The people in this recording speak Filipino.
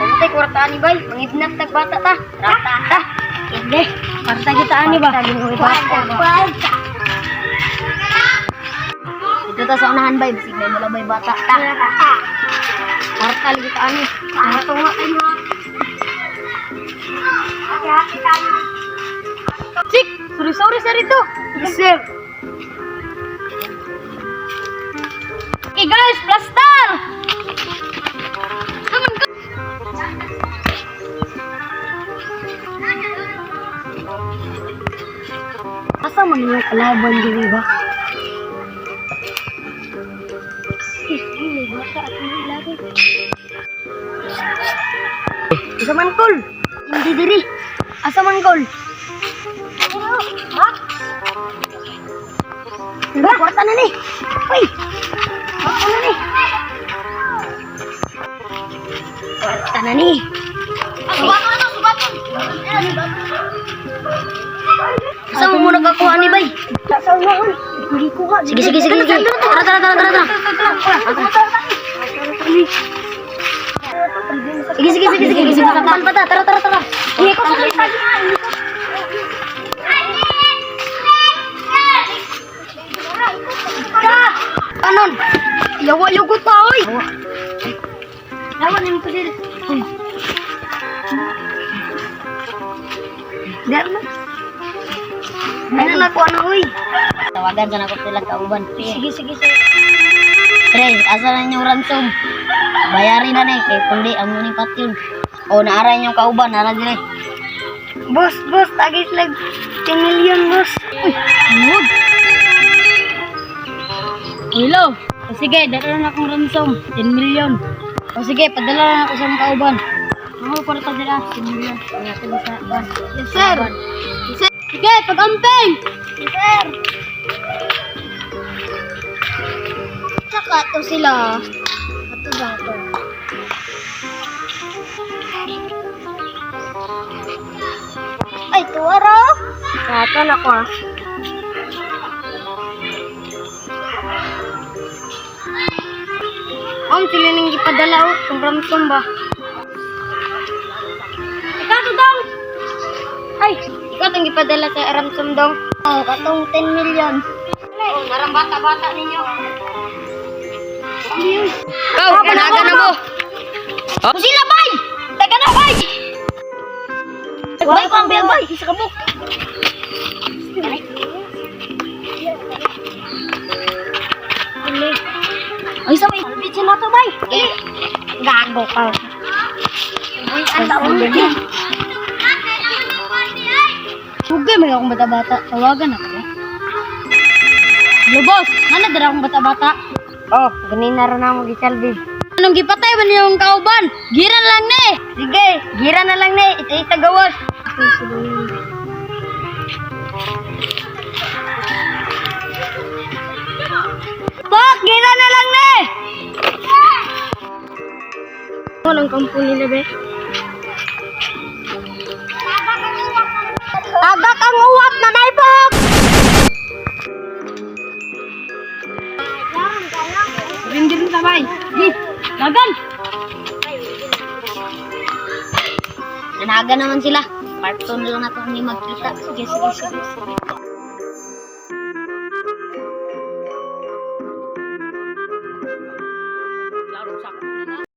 Pagkatay, kwarta ani bay. Mangidnap tagbata ta. Rata ta. Hindi. Kwarta kita ani ba? Kwarta. Ito ta sa unahan bay. Bisig na mula bay bata ta. Kwarta lagi kita ani. Ito nga kayo. Cik, sorry sa rito. Sir. Okay guys, plaster! Come on, go! Asa man yung kalaban dili ba? Asa man kol? Hindi diri. Asa man kol? Ha? Ba, kwarta na ni. Uy. Kwarta na ni. Kwarta na ni. Subaton. Saan mo muna kakuha ni bay? Saan mo muna? Hindi kuha. Sige. Tara. Sige. Saan pa ta? Tara. Hindi ko sa Anon? Yawa-yago ta, oy! Yawa na nito dito. Diyan na. Ano na ko, ano, oy? Tawagan ka na ko sila kauban. Sige. Tre, asa na inyong ransom? Bayarin na na kay kundi ang muning patyon. O, naaray inyong kauban, nara dire. Boss, tagis lag 10 million, boss. Uy, mood. Hello. O sige, dala na akong ransom. 10 million. O sige, padala na ako sa mga kauban. Ako, kwarta dila. 10 million. Yes, sir. Sige, pag-amping. Yes, sir. Tsaka to sila. Ito ba ito? Ay, tuwara. Kata na ko ah. Sila nang ipadala o, kung ramsong ba? Ikaw to dong! Ay, ikaw itong ipadala sa ramsong dong. Oo, katong 10 million. Oo, narang bata-bata ninyo. Ikaw, kanaga na mo. O sila, bay! Teka na, bay! Bay ko ang biyag, bay! Isa ka mo. Ay, sa may bitsin na to, bay. Gago ka. Ay, ang taon na. Hugay, may akong bata-bata. Tawagan ako. Hello, boss. Nanadara akong bata-bata. Oh, ganin na rin ako gisalbid. Anong gipatay ba niyong kauban? Giran lang na eh. Sige, giran na lang na eh. Ita gawas. Bak, gira na lang na eh! Walang kampo nila, be. Agak ang uwak na naipok! Rin sabay. Di, lagan! Nanaga naman sila. Part 2 na lang natin hindi magkita. Sige. Laro sakto na.